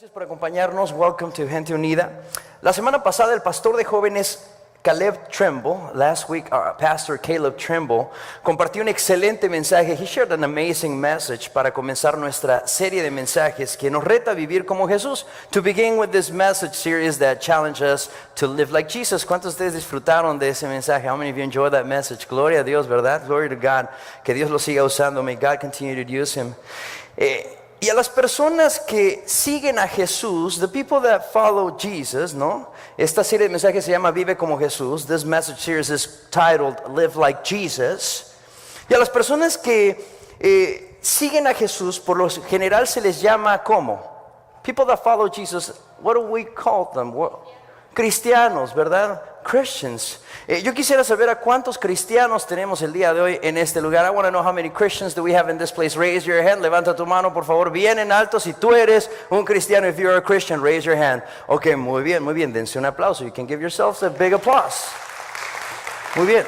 Gracias por acompañarnos. Welcome to Gente Unida. La semana pasada el pastor de jóvenes Caleb Trimble, last week Pastor Caleb Trimble, compartió un excelente mensaje. He shared an amazing message para comenzar nuestra serie de mensajes que nos reta a vivir como Jesús. To begin with this message series that challenges us to live like Jesus. ¿Cuántos de ustedes disfrutaron de ese mensaje? How many of you enjoyed that message? Gloria a Dios, ¿verdad? Glory to God. Que Dios lo siga usando. May God continue to use him. Y a las personas que siguen a Jesús, the people that follow Jesus, ¿no? Esta serie de mensajes se llama Vive como Jesús. This message series is titled Live Like Jesus. Y a las personas que siguen a Jesús, por lo general se les llama ¿cómo? People that follow Jesus, what do we call them? Cristianos, ¿verdad? Christians. Yo quisiera saber a cuántos cristianos tenemos el día de hoy en este lugar. I want to know how many Christians do we have in this place. Raise your hand. Levanta tu mano, por favor, bien en alto. Si tú eres un cristiano, if you're a Christian, raise your hand. Ok, muy bien, muy bien. Dense un aplauso. You can give yourselves a big applause. Muy bien.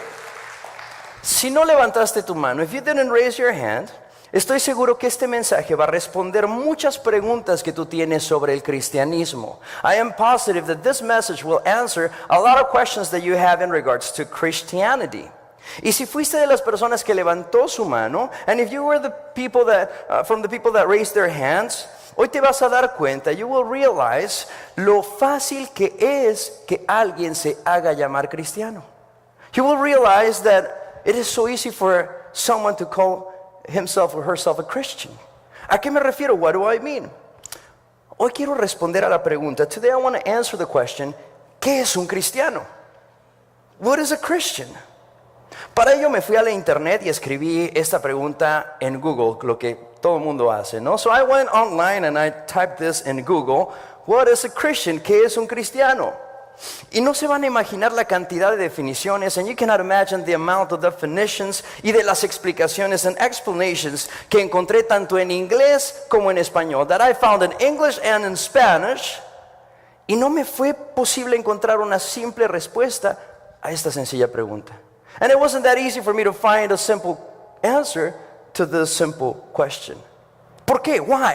Si no levantaste tu mano, if you didn't raise your hand, estoy seguro que este mensaje va a responder muchas preguntas que tú tienes sobre el cristianismo. I am positive that this message will answer a lot of questions that you have in regards to Christianity. Y si fuiste de las personas que levantó su mano, and if you were the people that, from the people that raised their hands, hoy te vas a dar cuenta, you will realize lo fácil que es que alguien se haga llamar cristiano. You will realize that it is so easy for someone to call himself or herself a Christian. ¿A qué me refiero? What do I mean? Hoy quiero responder a la pregunta. Today I want to answer the question, ¿qué es un cristiano? What is a Christian? Para ello me fui a la internet y escribí esta pregunta en Google, lo que todo el mundo hace, ¿no? So I went online and I typed this in Google. What is a Christian? ¿Qué es un cristiano? Y no se van a imaginar la cantidad de definiciones, and you cannot imagine the amount of definitions y de las explicaciones and explanations que encontré tanto en inglés como en español, that I found in English and in Spanish, y no me fue posible encontrar una simple respuesta a esta sencilla pregunta. And it wasn't that easy for me to find a simple answer to this simple question. ¿Por qué? Why?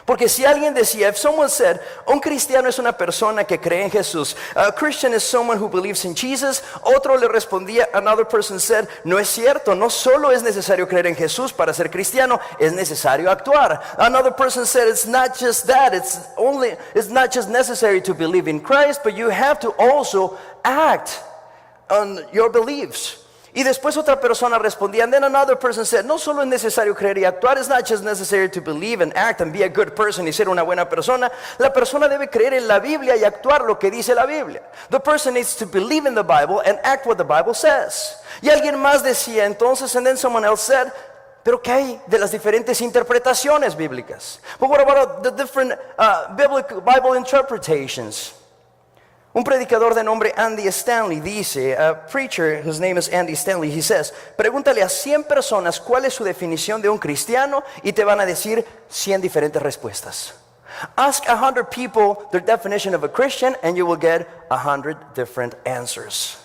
Porque si alguien decía, if someone said, un cristiano es una persona que cree en Jesús, a Christian is someone who believes in Jesus, otro le respondía, another person said, no es cierto, no solo es necesario creer en Jesús para ser cristiano, es necesario actuar. Another person said, it's not just that, it's not just necessary to believe in Christ, but you have to also act on your beliefs. Y después otra persona respondía, and then another person said, no solo es necesario creer y actuar, it's not just necessary to believe and act and be a good person y ser una buena persona. La persona debe creer en la Biblia y actuar lo que dice la Biblia. The person needs to believe in the Bible and act what the Bible says. Y alguien más decía entonces, and then someone else said, pero ¿qué hay de las diferentes interpretaciones bíblicas? But what about the different Bible interpretations? Un predicador de nombre Andy Stanley dice, a preacher whose name is Andy Stanley, he says, pregúntale a 100 personas cuál es su definición de un cristiano y te van a decir 100 diferentes respuestas. Ask 100 people their definition of a Christian and you will get 100 different answers.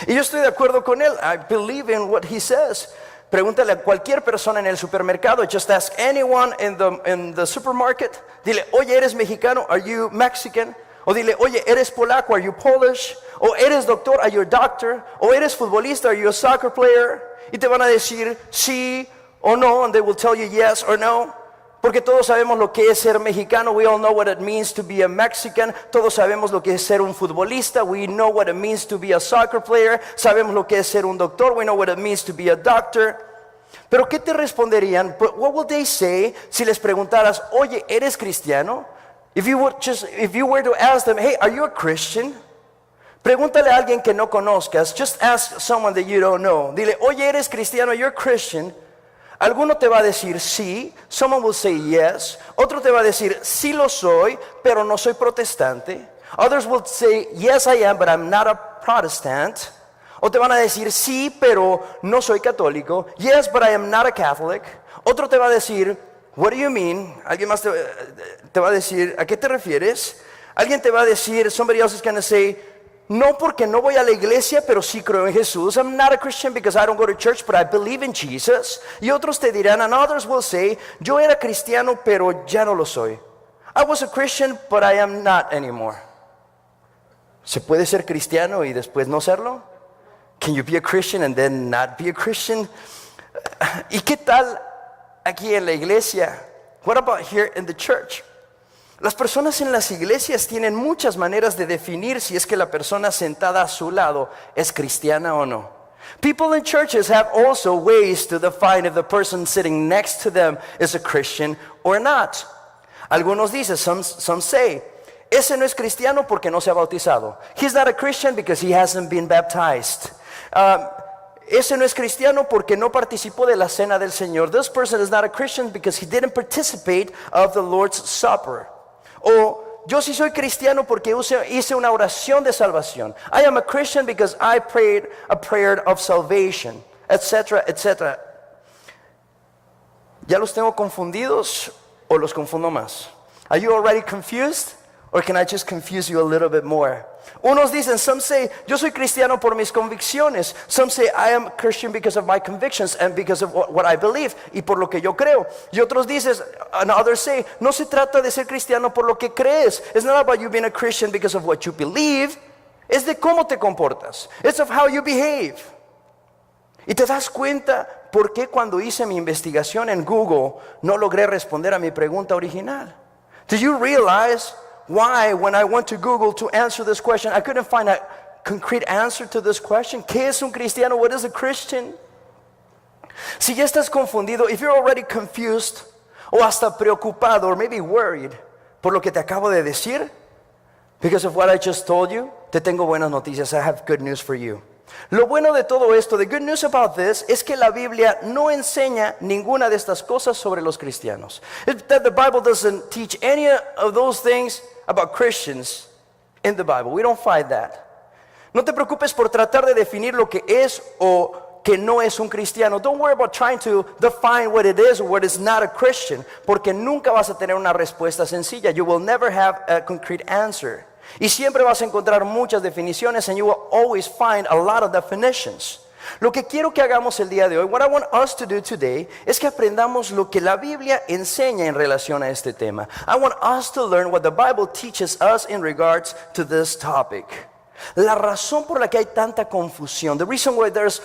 Y yo estoy de acuerdo con él. I believe in what he says. Pregúntale a cualquier persona en el supermercado. Just ask anyone in the supermarket. Dile, oye, ¿eres mexicano? Are you Mexican? O dile, oye, ¿eres polaco? Are you Polish? O ¿eres doctor? Are you a doctor? O ¿eres futbolista? Are you a soccer player? Y te van a decir sí o no, and they will tell you yes or no. Porque todos sabemos lo que es ser mexicano. We all know what it means to be a Mexican. Todos sabemos lo que es ser un futbolista. We know what it means to be a soccer player. Sabemos lo que es ser un doctor. We know what it means to be a doctor. Pero ¿qué te responderían? But what would they say si les preguntaras, oye, ¿eres cristiano? If you were to ask them, hey, are you a Christian? Pregúntale a alguien que no conozcas. Just ask someone that you don't know. Dile, oye, ¿eres cristiano? You're a Christian. Alguno te va a decir sí. Someone will say yes. Otro te va a decir, sí lo soy, pero no soy protestante. Others will say, yes, I am, but I'm not a Protestant. O te van a decir, sí, pero no soy católico. Yes, but I am not a Catholic. Otro te va a decir, what do you mean? Alguien más te va a decir, ¿a qué te refieres? Alguien te va a decir, somebody else is going to say, no porque no voy a la iglesia, pero sí creo en Jesús. I'm not a Christian because I don't go to church, but I believe in Jesus. Y otros te dirán, and others will say, yo era cristiano, pero ya no lo soy. I was a Christian, but I am not anymore. ¿Se puede ser cristiano y después no serlo? Can you be a Christian and then not be a Christian? ¿Y qué tal aquí en la iglesia? What about here in the church? Las personas en las iglesias tienen muchas maneras de definir si es que la persona sentada a su lado es cristiana o no. People in churches have also ways to define if the person sitting next to them is a Christian or not. Algunos dicen, some say, ese no es cristiano porque no se ha bautizado. He's not a Christian because he hasn't been baptized. Ese no es cristiano porque no participó de la cena del Señor. This person is not a Christian because he didn't participate of the Lord's Supper. O yo sí soy cristiano porque hice una oración de salvación. I am a Christian because I prayed a prayer of salvation, etc., etc. ¿Ya los tengo confundidos o los confundo más? Are you already confused? Or can I just confuse you a little bit more? Unos dicen, some say, yo soy cristiano por mis convicciones. Some say, I am a Christian because of my convictions and because of what I believe y por lo que yo creo. Y otros dicen, and others say, no se trata de ser cristiano por lo que crees. It's not about you being a Christian because of what you believe. Es de cómo te comportas. It's of how you behave. Y te das cuenta por qué cuando hice mi investigación en Google no logré responder a mi pregunta original. Do you realize why, when I went to Google to answer this question, I couldn't find a concrete answer to this question? ¿Qué es un cristiano? What is a Christian? Si ya estás confundido, if you're already confused, o hasta preocupado, or maybe worried, por lo que te acabo de decir, because of what I just told you, te tengo buenas noticias. I have good news for you. Lo bueno de todo esto, the good news about this, es que la Biblia no enseña ninguna de estas cosas sobre los cristianos. That the Bible doesn't teach any of those things about Christians in the Bible. We don't find that. No te preocupes por tratar de definir lo que es o que no es un cristiano. Don't worry about trying to define what it is or what is not a Christian, porque nunca vas a tener una respuesta sencilla. You will never have a concrete answer. Y siempre vas a encontrar muchas definiciones, and you will always find a lot of definitions. Lo que quiero que hagamos el día de hoy, what I want us to do today, es que aprendamos lo que la Biblia enseña en relación a este tema. I want us to learn what the Bible teaches us in regards to this topic. La razón por la que hay tanta confusión, the reason why there's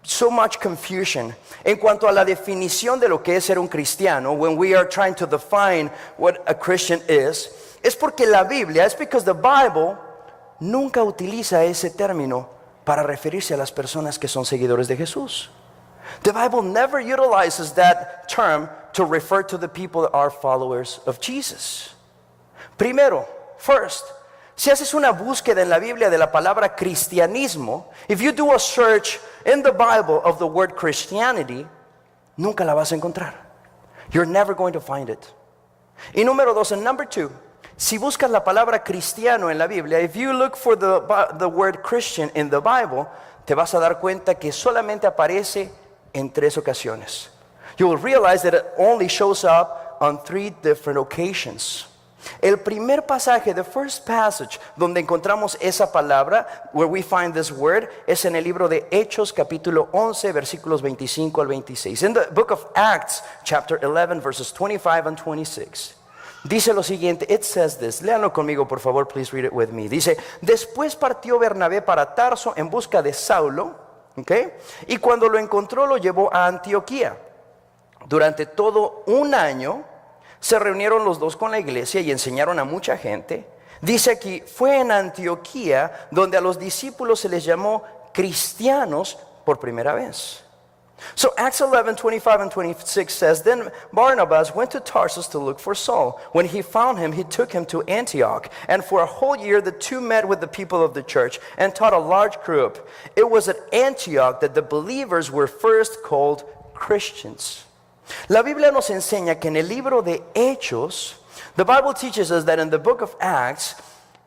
so much confusion en cuanto a la definición de lo que es ser un cristiano, when we are trying to define what a Christian is porque la Biblia, it's because the Bible nunca utiliza ese término para referirse a las personas que son seguidores de Jesús. The Bible never utilizes that term to refer to the people that are followers of Jesus. Primero, first, si haces una búsqueda en la Biblia de la palabra cristianismo, if you do a search in the Bible of the word Christianity, nunca la vas a encontrar. You're never going to find it. Y número dos, and number two, si buscas la palabra cristiano en la Biblia, if you look for the word Christian in the Bible, te vas a dar cuenta que solamente aparece en 3 ocasiones. You will realize that it only shows up on 3 different occasions. El primer pasaje, the first passage, donde encontramos esa palabra, where we find this word, es en el libro de Hechos, capítulo 11, versículos 25 al 26. In the book of Acts, chapter 11, verses 25 and 26. Dice lo siguiente, it says this, léanlo conmigo por favor, please read it with me. Dice, después partió Bernabé para Tarso en busca de Saulo, okay, y cuando lo encontró lo llevó a Antioquía. Durante todo un año se reunieron los dos con la iglesia y enseñaron a mucha gente. Dice aquí, fue en Antioquía donde a los discípulos se les llamó cristianos por primera vez. So Acts 11, 25 and 26 says, then Barnabas went to Tarsus to look for Saul. When he found him, he took him to Antioch. And for a whole year, the two met with the people of the church and taught a large group. It was at Antioch that the believers were first called Christians. La Biblia nos enseña que en el libro de Hechos, the Bible teaches us that in the book of Acts,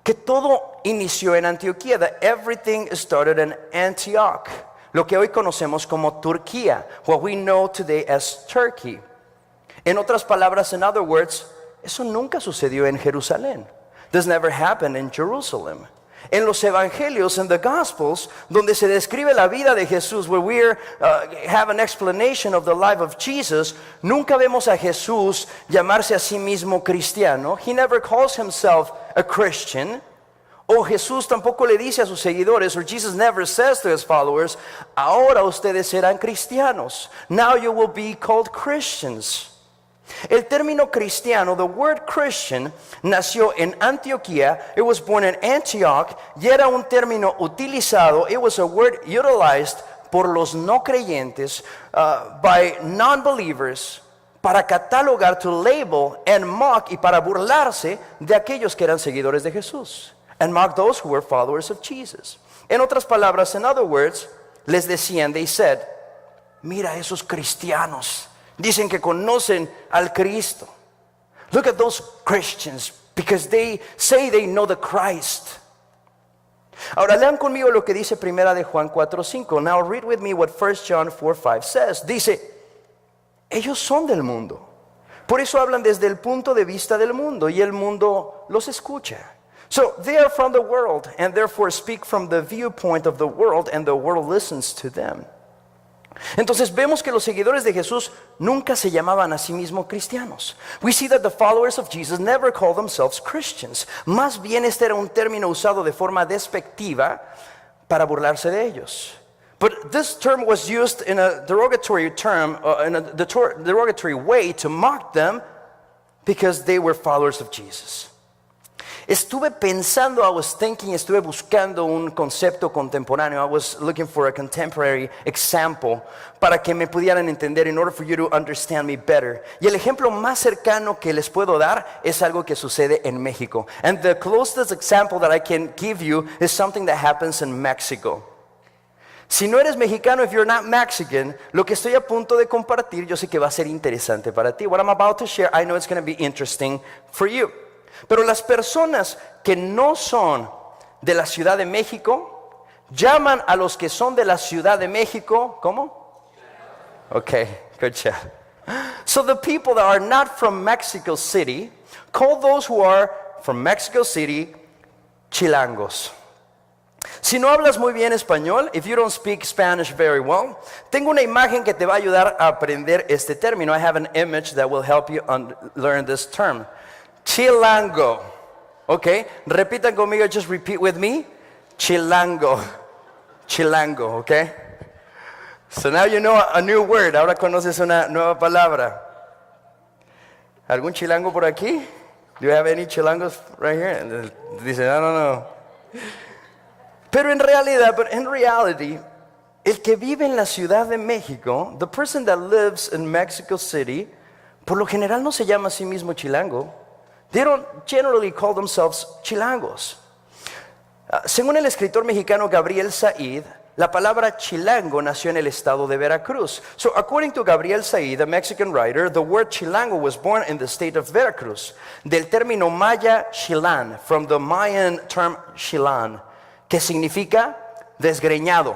que todo inició en Antioquía, that everything started in Antioch. Lo que hoy conocemos como Turquía, what we know today as Turkey. En otras palabras, in other words, eso nunca sucedió en Jerusalén. This never happened in Jerusalem. En los evangelios, in the gospels, donde se describe la vida de Jesús, where we have an explanation of the life of Jesus, nunca vemos a Jesús llamarse a sí mismo cristiano. He never calls himself a Christian. O Jesús tampoco le dice a sus seguidores, or Jesus never says to his followers, ahora ustedes serán cristianos. Now you will be called Christians. El término cristiano, the word Christian, nació en Antioquía. It was born in Antioch, y era un término utilizado. It was a word utilized por los no creyentes, by non-believers, para catalogar, to label and mock, y para burlarse de aquellos que eran seguidores de Jesús. And mock those who were followers of Jesus. En otras palabras, in other words, les decían, they said, mira esos cristianos. Dicen que conocen al Cristo. Look at those Christians, because they say they know the Christ. Ahora lean conmigo lo que dice Primera de Juan 4:5. Now read with me what 1 John 4:5 says. Dice, ellos son del mundo. Por eso hablan desde el punto de vista del mundo, y el mundo los escucha. So they are from the world, and therefore speak from the viewpoint of the world, and the world listens to them. Entonces vemos que los seguidores de Jesús nunca se llamaban a sí mismos cristianos. We see that the followers of Jesus never called themselves Christians. Más bien este era un término usado de forma despectiva para burlarse de ellos. But this term was used in a derogatory derogatory way to mock them because they were followers of Jesus. Estuve pensando, estuve buscando un concepto contemporáneo. I was looking for a contemporary example para que me pudieran entender, in order for you to understand me better. Y el ejemplo más cercano que les puedo dar es algo que sucede en México. And the closest example that I can give you is something that happens in Mexico. Si no eres mexicano, if you're not Mexican, lo que estoy a punto de compartir, yo sé que va a ser interesante para ti. What I'm about to share, I know it's going to be interesting for you. Pero las personas que no son de la Ciudad de México llaman a los que son de la Ciudad de México, ¿cómo? Okay, good job. So the people that are not from Mexico City call those who are from Mexico City chilangos. Si no hablas muy bien español, if you don't speak Spanish very well, tengo una imagen que te va a ayudar a aprender este término. I have an image that will help you learn this term. Chilango. Okay, repitan conmigo, just repeat with me. Chilango. Chilango, okay? So now you know a new word. Ahora conoces una nueva palabra. ¿Algún chilango por aquí? Do you have any chilangos right here? Dice, no. Pero en realidad, but in reality, el que vive en la Ciudad de México, the person that lives in Mexico City, por lo general no se llama a sí mismo chilango. They don't generally call themselves chilangos. Según el escritor mexicano Gabriel Said, la palabra chilango nació en el estado de Veracruz. So according to Gabriel Said, a Mexican writer, the word chilango was born in the state of Veracruz. Del término maya chilán, from the Mayan term chilán, que significa desgreñado.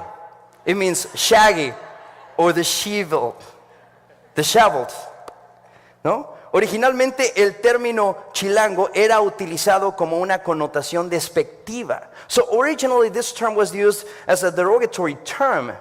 It means shaggy or disheveled. ¿No? Originalmente el término chilango era utilizado como una connotación despectiva. So originally this term was used as a derogatory term.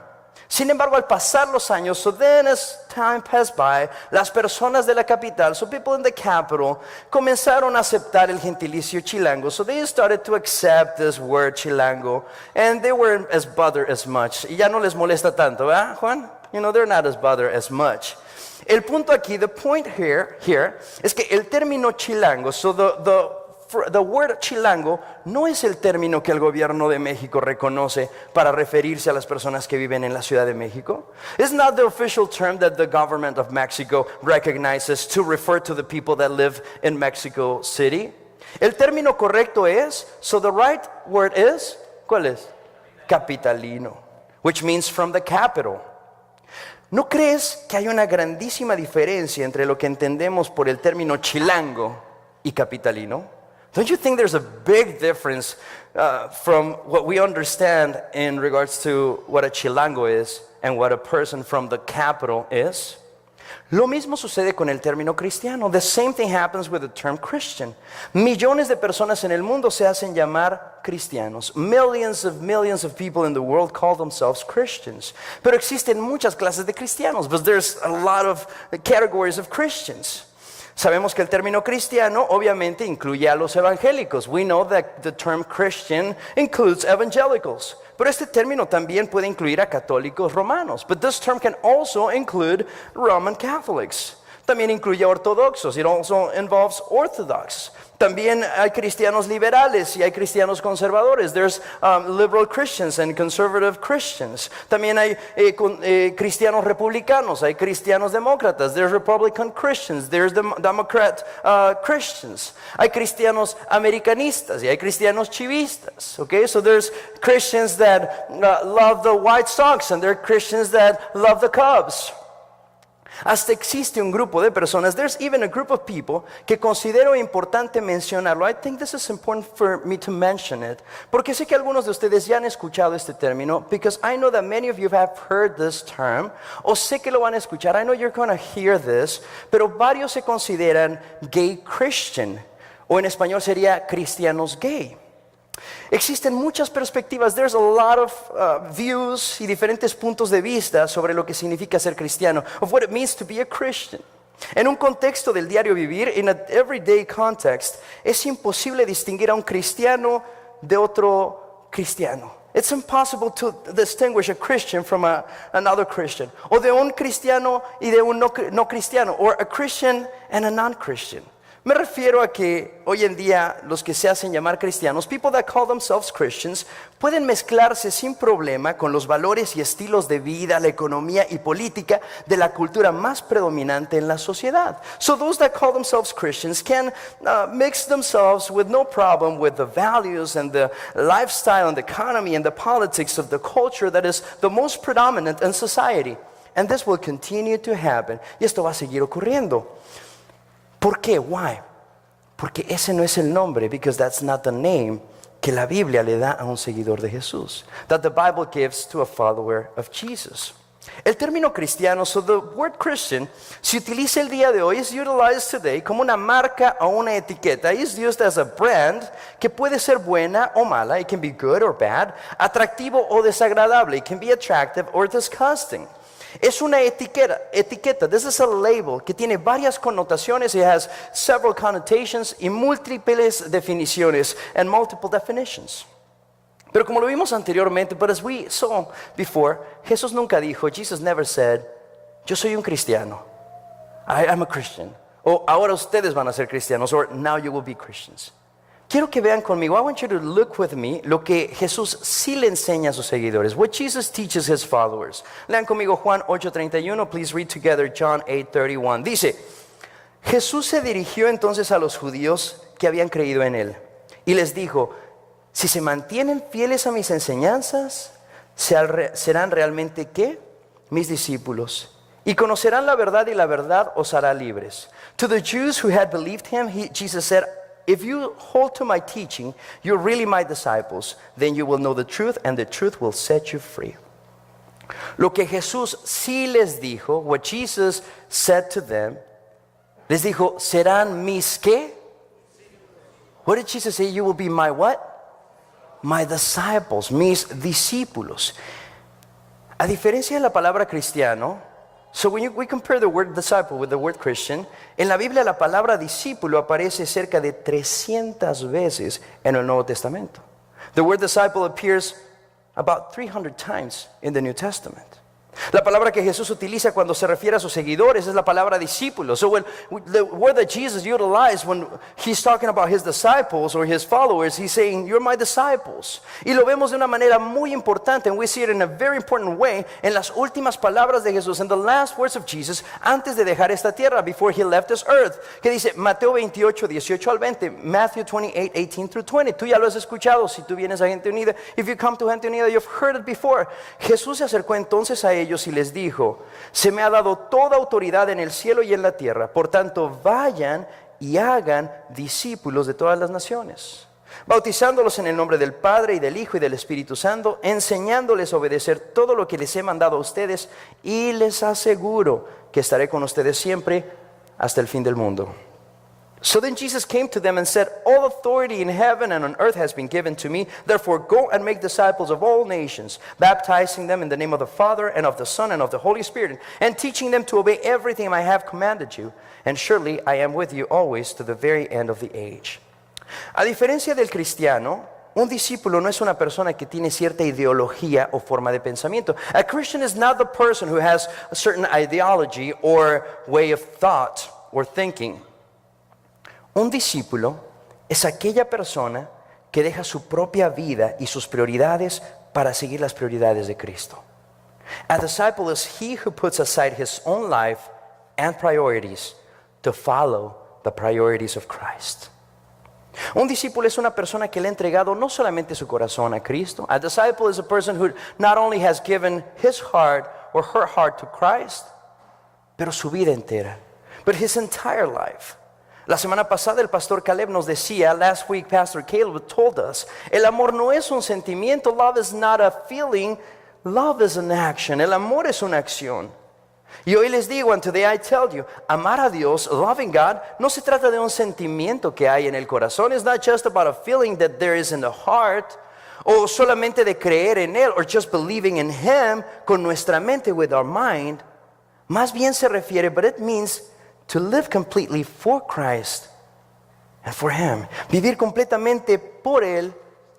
Sin embargo, al pasar los años, so then as time passed by, las personas de la capital, so people in the capital, comenzaron a aceptar el gentilicio chilango. So they started to accept this word chilango, and they weren't as bothered as much. Y ya no les molesta tanto, ¿verdad, Juan? You know, they're not as bothered as much. El punto aquí, the point here es que el término chilango, so the word chilango no es el término que el gobierno de México reconoce para referirse a las personas que viven en la Ciudad de México. It's not the official term that the government of Mexico recognizes to refer to the people that live in Mexico City. El término correcto es, so the right word is, ¿cuál es? Capitalino, which means from the capital. ¿No crees que hay una grandísima diferencia entre lo que entendemos por el término chilango y capitalino? Don't you think there's a big difference from what we understand in regards to what a chilango is and what a person from the capital is? Lo mismo sucede con el término cristiano. The same thing happens with the term Christian. Millones de personas en el mundo se hacen llamar cristianos. Millions of people in the world call themselves Christians. Pero existen muchas clases de cristianos, but there's a lot of categories of Christians. Sabemos que el término cristiano obviamente incluye a los evangélicos. We know that the term Christian includes evangelicals. Pero este término también puede incluir a católicos romanos. But this term can also include Roman Catholics. También incluye a ortodoxos. It also involves Orthodox. También hay cristianos liberales y hay cristianos conservadores. There's liberal Christians and conservative Christians. También hay cristianos republicanos, hay cristianos demócratas. There's Republican Christians, there's Democrat Christians. Hay cristianos americanistas y hay cristianos chivistas. Okay, so there's Christians that love the White Sox and there are Christians that love the Cubs. Hasta existe un grupo de personas, there's even a group of people que considero importante mencionarlo. I think this is important for me to mention it. Porque sé que algunos de ustedes ya han escuchado este término, because I know that many of you have heard this term, o sé que lo van a escuchar. I know you're going to hear this, pero varios se consideran gay Christian, o en español sería cristianos gay. Existen muchas perspectivas. There's a lot of views y diferentes puntos de vista sobre lo que significa ser cristiano, of what it means to be a Christian. En un contexto del diario vivir, in an everyday context, es imposible distinguir a un cristiano de otro cristiano. It's impossible to distinguish a Christian from another Christian, o de un cristiano y de un no cristiano, or a Christian and a non-Christian. Me refiero a que hoy en día los que se hacen llamar cristianos, people that call themselves Christians, pueden mezclarse sin problema con los valores y estilos de vida, la economía y política de la cultura más predominante en la sociedad. So those that call themselves Christians can mix themselves with no problem with the values and the lifestyle and the economy and the politics of the culture that is the most predominant in society. And this will continue to happen. Y esto va a seguir ocurriendo. ¿Por qué? Why? Porque ese no es el nombre, because that's not the name que la Biblia le da a un seguidor de Jesús, that the Bible gives to a follower of Jesus. El término cristiano, so the word Christian, se utiliza el día de hoy, is utilized today como una marca o una etiqueta. It's used as a brand que puede ser buena o mala. It can be good or bad, atractivo o desagradable. It can be attractive or disgusting. Es una etiqueta. This is a label que tiene varias connotaciones. It has several connotations y múltiples definiciones and multiple definitions. Pero como lo vimos anteriormente, but as we saw before, Jesús nunca dijo, Jesus never said, yo soy un cristiano. I'm a Christian. O ahora ustedes van a ser cristianos. Or now you will be Christians. Quiero que vean conmigo. I want you to look with me lo que Jesús sí le enseña a sus seguidores. What Jesus teaches his followers. Lean conmigo Juan 8:31. Please read together John 8:31. Dice, Jesús se dirigió entonces a los judíos que habían creído en él y les dijo, si se mantienen fieles a mis enseñanzas, serán realmente ¿qué? Mis discípulos. Y conocerán la verdad y la verdad os hará libres. To the Jews who had believed him, Jesus said, if you hold to my teaching, you're really my disciples. Then you will know the truth and the truth will set you free. Lo que Jesús sí les dijo, what Jesus said to them, les dijo, serán mis ¿qué? What did Jesus say? You will be my what? My disciples, mis discípulos. A diferencia de la palabra cristiano, so when we compare the word disciple with the word Christian, en la Biblia la palabra discípulo aparece cerca de 300 veces en el Nuevo Testamento. The word disciple appears about 300 times in the New Testament. La palabra que Jesús utiliza cuando se refiere a sus seguidores es la palabra discípulo. So when the word that Jesus utilized when he's talking about his disciples or his followers, he's saying, you're my disciples. Y lo vemos de una manera muy importante, and we see it in a very important way, en las últimas palabras de Jesús, in the last words of Jesus, antes de dejar esta tierra, before he left this earth, que dice Mateo 28, 18 al 20, Matthew 28, 18 through 20. Tú ya lo has escuchado, si tú vienes a Gente Unida. If you come to Gente Unida, you've heard it before. Jesús se acercó entonces a ellos y les dijo, se me ha dado toda autoridad en el cielo y en la tierra, por tanto vayan y hagan discípulos de todas las naciones. bautizándolos en el nombre del Padre y del Hijo y del Espíritu Santo, enseñándoles a obedecer todo lo que les he mandado a ustedes, y les aseguro que estaré con ustedes siempre hasta el fin del mundo. So then Jesus came to them and said, all authority in heaven and on earth has been given to me. Therefore go and make disciples of all nations, baptizing them in the name of the Father and of the Son and of the Holy Spirit, and teaching them to obey everything I have commanded you. And surely I am with you always to the very end of the age. A diferencia del cristiano, un discípulo no es una persona que tiene cierta ideología o forma de pensamiento. A Christian is not the person who has a certain ideology or way of thought or thinking. Un discípulo es aquella persona que deja su propia vida y sus prioridades para seguir las prioridades de Cristo. A disciple is he who puts aside his own life and priorities to follow the priorities of Christ. Un discípulo es una persona que le ha entregado no solamente su corazón a Cristo. A disciple is a person who not only has given his heart or her heart to Christ, pero su vida entera, but his entire life. La semana pasada el pastor Caleb nos decía, last week Pastor Caleb told us, el amor no es un sentimiento, love is not a feeling, love is an action. El amor es una acción. Y hoy les digo, and today I tell you, amar a Dios, loving God, no se trata de un sentimiento que hay en el corazón. It's not just about a feeling that there is in the heart, o solamente de creer en Él, or just believing in Him con nuestra mente, with our mind. Más bien se refiere, but it means to live completely for Christ and for Him. Vivir completamente por Él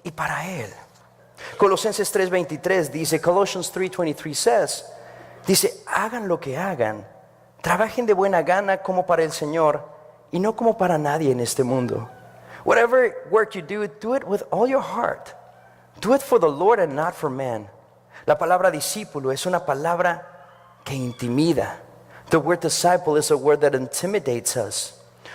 y para Él. Colosenses 3:23 dice, Colossians 3:23 says, dice, hagan lo que hagan, trabajen de buena gana como para el Señor y no como para nadie en este mundo. Whatever work you do, do it with all your heart. Do it for the Lord and not for men. La palabra discípulo es una palabra que intimida. The word disciple is a word that intimidates us.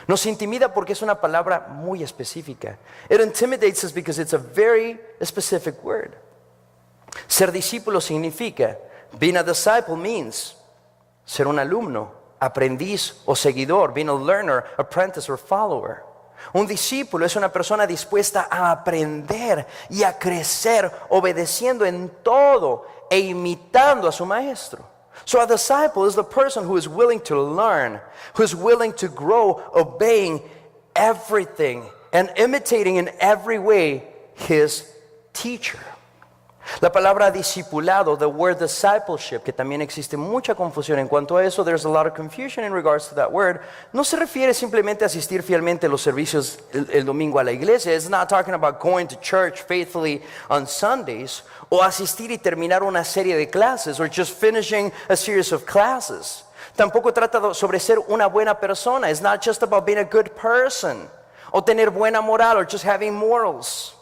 Nos intimida porque es una palabra muy específica. It intimidates us because it's a very specific word. Ser discípulo significa, being a disciple means ser un alumno, aprendiz o seguidor, being a learner, apprentice or follower. Un discípulo es una persona dispuesta a aprender y a crecer, obedeciendo en todo e imitando a su maestro. So a disciple is the person who is willing to learn, who is willing to grow, obeying everything and imitating in every way his teacher. La palabra discipulado, the word discipleship, que también existe mucha confusión en cuanto a eso, there's a lot of confusion in regards to that word, no se refiere simplemente a asistir fielmente a los servicios el domingo a la iglesia. It's not talking about going to church faithfully on Sundays, o asistir y terminar una serie de clases, or just finishing a series of classes. Tampoco trata sobre ser una buena persona. It's not just about being a good person, o tener buena moral, or just having morals.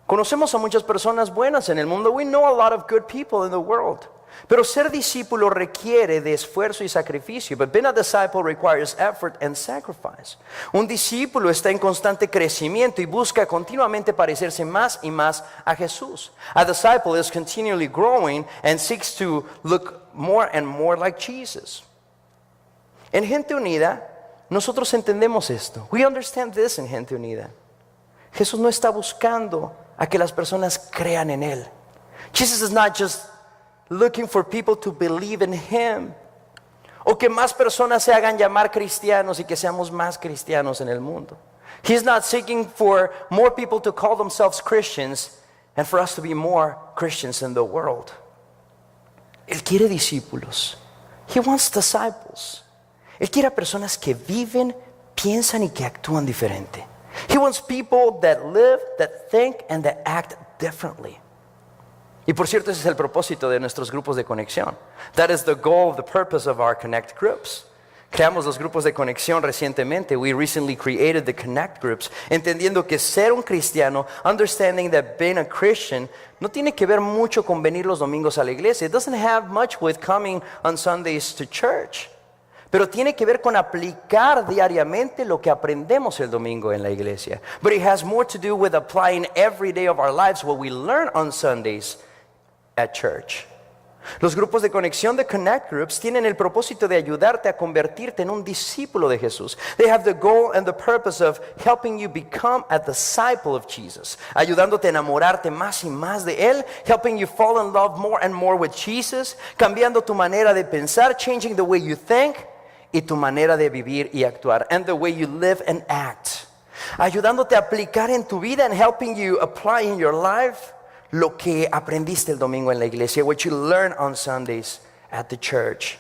Conocemos a muchas personas buenas en el mundo. We know a lot of good people in the world. Pero ser discípulo requiere de esfuerzo y sacrificio. But being a disciple requires effort and sacrifice. Un discípulo está en constante crecimiento y busca continuamente parecerse más y más a Jesús. A disciple is continually growing and seeks to look more and more like Jesus. En Gente Unida, nosotros entendemos esto. We understand this in Gente Unida. Jesús no está buscando a que las personas crean en Él. Jesus is not just looking for people to believe in Him, o que más personas se hagan llamar cristianos y que seamos más cristianos en el mundo. He's not seeking for more people to call themselves Christians and for us to be more Christians in the world. Él quiere discípulos. He wants disciples. Él quiere a personas que viven, piensan y que actúan diferente. He wants people that live, that think, and that act differently. Y por cierto, ese es el propósito de nuestros grupos de conexión. That is the goal, the purpose of our Connect groups. Creamos los grupos de conexión recientemente. We recently created the Connect groups, entendiendo que ser un cristiano, understanding that being a Christian, no tiene que ver mucho con venir los domingos a la iglesia. It doesn't have much with coming on Sundays to church. Pero tiene que ver con aplicar diariamente lo que aprendemos el domingo en la iglesia. But it has more to do with applying every day of our lives what we learn on Sundays at church. Los grupos de conexión de Connect Groups tienen el propósito de ayudarte a convertirte en un discípulo de Jesús. They have the goal and the purpose of helping you become a disciple of Jesus. Ayudándote a enamorarte más y más de Él. Helping you fall in love more and more with Jesus. Cambiando tu manera de pensar. Changing the way you think. Y tu manera de vivir y actuar. And the way you live and act. Ayudándote a aplicar en tu vida and helping you apply in your life lo que aprendiste el domingo en la iglesia, what you learn on Sundays at the church.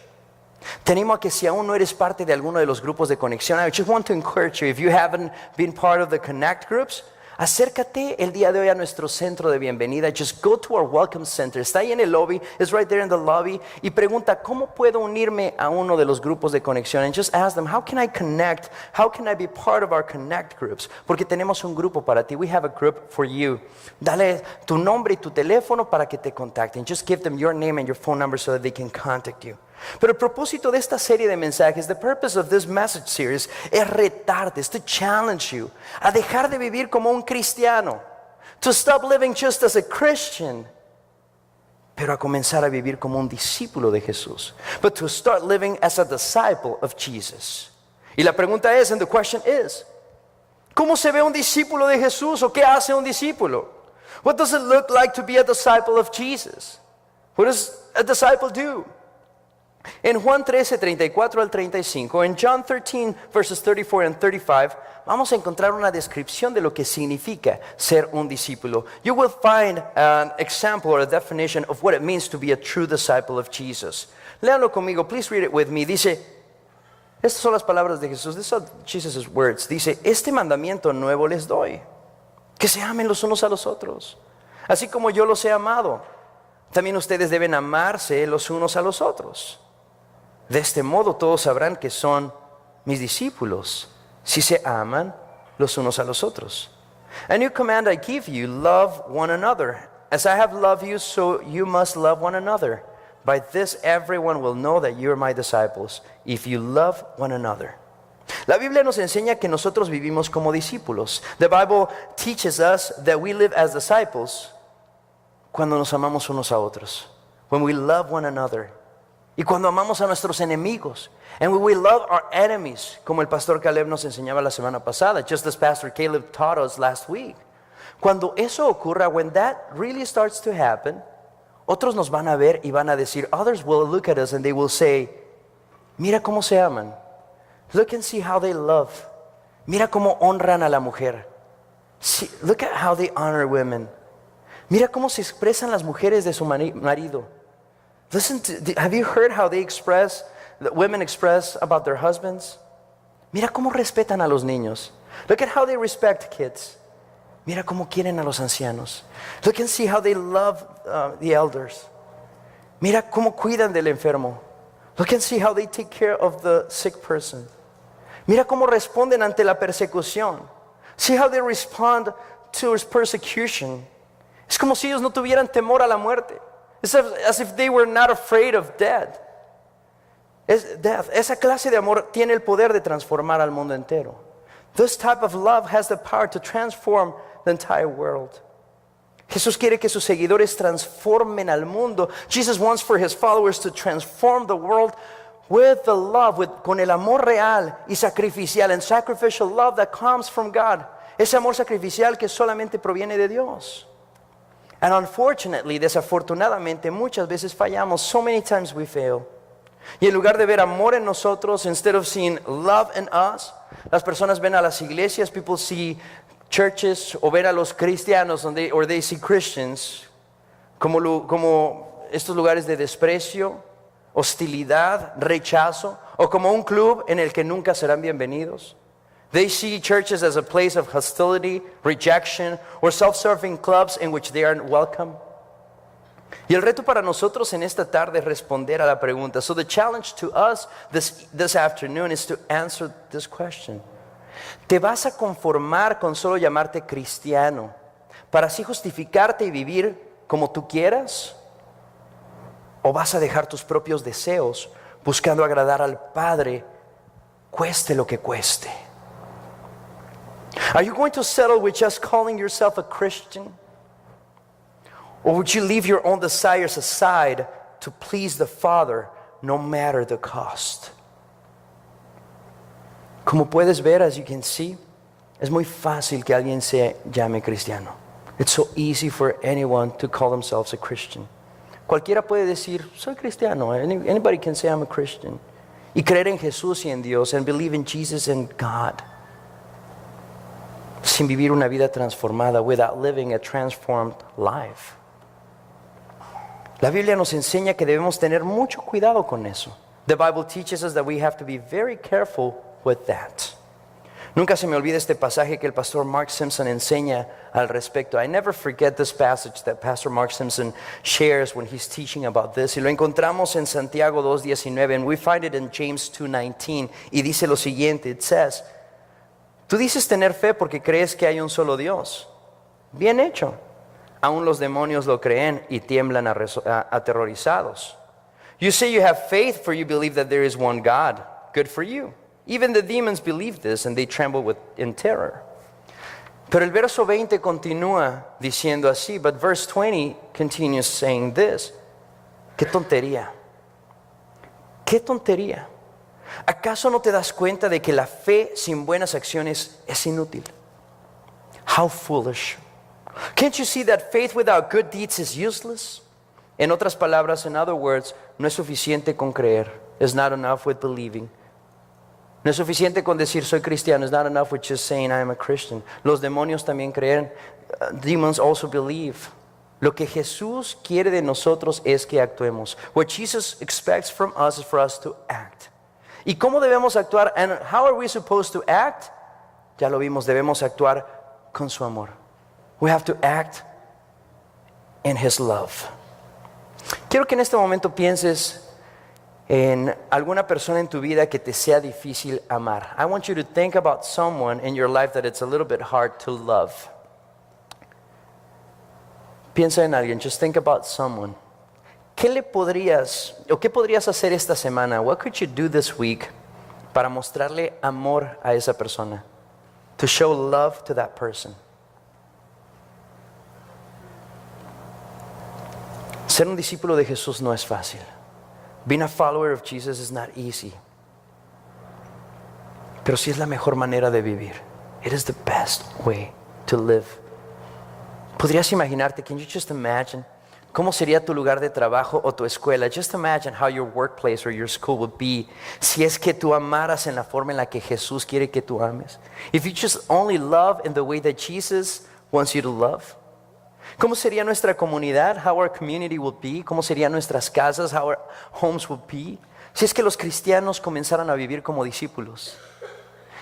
Te animo a que si aún no eres parte de alguno de los grupos de conexión, I just want to encourage you, if you haven't been part of the Connect groups, acércate el día de hoy a nuestro centro de bienvenida. Just go to our welcome center. Está ahí en el lobby. It's right there in the lobby. Y pregunta, ¿cómo puedo unirme a uno de los grupos de conexión? And just ask them, how can I connect? How can I be part of our Connect groups? Porque tenemos un grupo para ti. We have a group for you. Dale tu nombre y tu teléfono para que te contacten. Just give them your name and your phone number so that they can contact you. Pero el propósito de esta serie de mensajes, the purpose of this message series, es retarte, es to challenge you a dejar de vivir como un cristiano, to stop living just as a Christian, pero a comenzar a vivir como un discípulo de Jesús, but to start living as a disciple of Jesus. Y la pregunta es, and the question is, ¿cómo se ve un discípulo de Jesús o qué hace un discípulo? What does it look like to be a disciple of Jesus? What does a disciple do? En Juan 13, 34 al 35, en John 13, verses 34 and 35, vamos a encontrar una descripción de lo que significa ser un discípulo. You will find an example or a definition of what it means to be a true disciple of Jesus. Léanlo conmigo, please read it with me. Dice, estas son las palabras de Jesús, these are Jesus' words. Dice, este mandamiento nuevo les doy, que se amen los unos a los otros, así como yo los he amado. También ustedes deben amarse los unos a los otros. De este modo todos sabrán que son mis discípulos, si se aman los unos a los otros. A new command I give you, love one another. As I have loved you, so you must love one another. By this everyone will know that you are my disciples, if you love one another. La Biblia nos enseña que nosotros vivimos como discípulos. The Bible teaches us that we live as disciples cuando nos amamos unos a otros. When we love one another. Y cuando amamos a nuestros enemigos. And when we love our enemies, como el pastor Caleb nos enseñaba la semana pasada, just as Pastor Caleb taught us last week. Cuando eso ocurra, when that really starts to happen, otros nos van a ver y van a decir, others will look at us and they will say, mira cómo se aman. Look and see how they love. Mira cómo honran a la mujer. See, look at how they honor women. Mira cómo se expresan las mujeres de su marido. Listen to, have you heard how that women express about their husbands? Mira cómo respetan a los niños. Look at how they respect kids. Mira cómo quieren a los ancianos. Look and see how they love the elders. Mira cómo cuidan del enfermo. Look and see how they take care of the sick person. Mira cómo responden ante la persecución. See how they respond to persecution. Es como si ellos no tuvieran temor a la muerte. It's as if they were not afraid of death. Esa clase de amor tiene el poder de transformar al mundo entero. This type of love has the power to transform the entire world. Jesús quiere que sus seguidores transformen al mundo. Jesus wants for his followers to transform the world with the love, con el amor real y sacrificial, and sacrificial love that comes from God. Ese amor sacrificial que solamente proviene de Dios. And unfortunately, desafortunadamente, muchas veces fallamos. So many times we fail. Y en lugar de ver amor en nosotros, instead of seeing love in us, las personas ven a las iglesias, people see churches, o ven a los cristianos, or they see Christians, como estos lugares de desprecio, hostilidad, rechazo, o como un club en el que nunca serán bienvenidos. They see churches as a place of hostility, rejection, or self-serving clubs in which they aren't welcome. Y el reto para nosotros en esta tarde es responder a la pregunta. So the challenge to us this afternoon is to answer this question. ¿Te vas a conformar con solo llamarte cristiano para así justificarte y vivir como tú quieras? ¿O vas a dejar tus propios deseos buscando agradar al Padre, cueste lo que cueste? Are you going to settle with just calling yourself a Christian? Or would you leave your own desires aside to please the Father no matter the cost. Como puedes ver, as you can see, es muy fácil que alguien se llame cristiano. It's so easy for anyone to call themselves a Christian. Cualquiera puede decir, soy cristiano. Anybody can say I'm a Christian. Y creer en Jesús y en Dios, and believe in Jesus and God. Sin vivir una vida transformada, without living a transformed life. La Biblia nos enseña que debemos tener mucho cuidado con eso. The Bible teaches us that we have to be very careful with that. Nunca se me olvida este pasaje que el pastor Mark Simpson enseña al respecto. I never forget this passage that Pastor Mark Simpson shares when he's teaching about this. Y lo encontramos en Santiago 2:19, and we find it in James 2:19. Y dice lo siguiente, it says, tú dices tener fe porque crees que hay un solo Dios. Bien hecho. Aún los demonios lo creen y tiemblan aterrorizados. You say you have faith for you believe that there is one God. Good for you. Even the demons believe this and they tremble in terror. Pero el verso 20 continúa diciendo así, but verse 20 continues saying this. ¡Qué tontería! ¡Qué tontería! ¿Acaso no te das cuenta de que la fe sin buenas acciones es inútil? How foolish. Can't you see that faith without good deeds is useless? En otras palabras, in other words, no es suficiente con creer. It's not enough with believing. No es suficiente con decir soy cristiano. It's not enough with just saying I am a Christian. Los demonios también creen. Demons also believe. Lo que Jesús quiere de nosotros es que actuemos. What Jesus expects from us is for us to act. ¿Y cómo debemos actuar? And how are we supposed to act? Ya lo vimos, debemos actuar con su amor. We have to act in His love. Quiero que en este momento pienses en alguna persona en tu vida que te sea difícil amar. I want you to think about someone in your life that it's a little bit hard to love. Piensa en alguien, just think about someone. ¿Qué podrías hacer esta semana? What could you do this week para mostrarle amor a esa persona? To show love to that person. Ser un discípulo de Jesús no es fácil. Being a follower of Jesus is not easy. Pero sí es la mejor manera de vivir. It is the best way to live. ¿Podrías imaginarte? Can you just imagine? ¿Cómo sería tu lugar de trabajo o tu escuela? Just imagine how your workplace or your school would be si es que tú amaras en la forma en la que Jesús quiere que tú ames. If you just only love in the way that Jesus wants you to love. ¿Cómo sería nuestra comunidad? How our community would be. ¿Cómo serían nuestras casas? How our homes would be. Si es que los cristianos comenzaran a vivir como discípulos.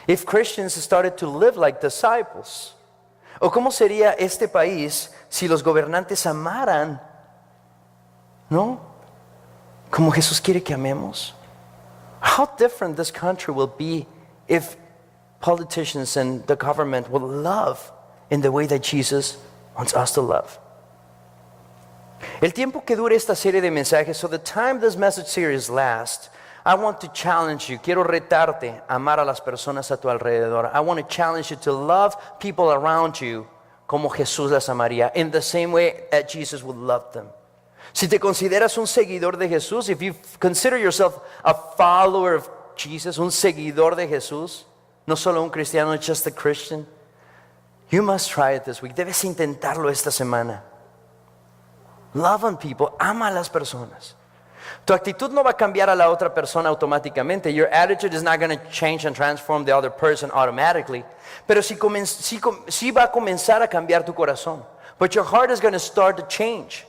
If Christians started to live like disciples. ¿O cómo sería este país si los gobernantes amaran, ¿no? Como Jesús quiere que amemos? How different this country will be if politicians and the government will love in the way that Jesus wants us to love. El tiempo que dure esta serie de mensajes, so the time this message series lasts, I want to challenge you. Quiero retarte a amar a las personas a tu alrededor. I want to challenge you to love people around you como Jesús las amaría, in the same way that Jesus would love them. Si te consideras un seguidor de Jesús, if you consider yourself a follower of Jesus, un seguidor de Jesús, no solo un cristiano, just a Christian, you must try it this week. Debes intentarlo esta semana. Love on people. Ama a las personas. Tu actitud no va a cambiar a la otra persona automáticamente. Your attitude is not going to change and transform the other person automatically. Pero sí va a comenzar a cambiar tu corazón. But your heart is going to start to change.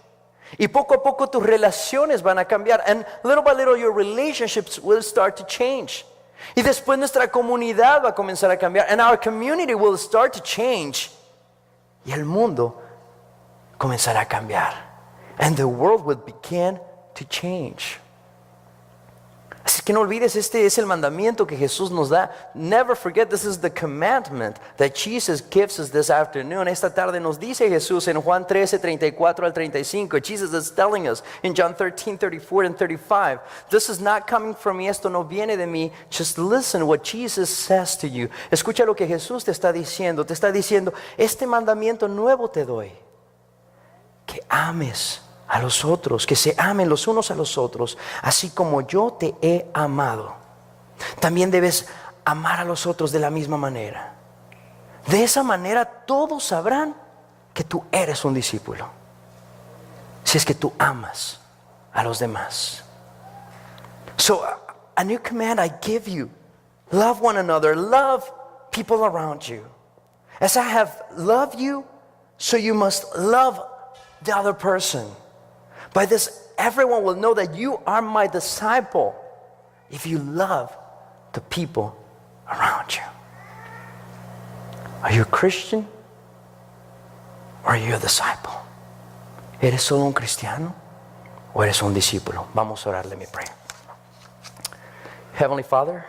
Y poco a poco tus relaciones van a cambiar. And little by little your relationships will start to change. Y después nuestra comunidad va a comenzar a cambiar. And our community will start to change. Y el mundo comenzará a cambiar. And the world will begin to change. Así que no olvides, este es el mandamiento que Jesús nos da. Never forget, this is the commandment that Jesus gives us this afternoon. Esta tarde nos dice Jesús en Juan 13:34 al 35. Jesus is telling us in John 13:34 and 35. This is not coming from me, esto no viene de mí. Just listen what Jesus says to you. Escucha lo que Jesús te está diciendo. Te está diciendo, este mandamiento nuevo te doy. Que ames a los otros, que se amen los unos a los otros, así como yo te he amado. También debes amar a los otros de la misma manera. De esa manera todos sabrán que tú eres un discípulo, si es que tú amas a los demás. So a new command I give you: love one another, love people around you. As I have loved you, so you must love the other person. By this, everyone will know that you are my disciple, if you love the people around you. Are you a Christian? Or are you a disciple? ¿Eres solo un cristiano o eres un discípulo? Vamos a orar. Let me pray. Heavenly Father,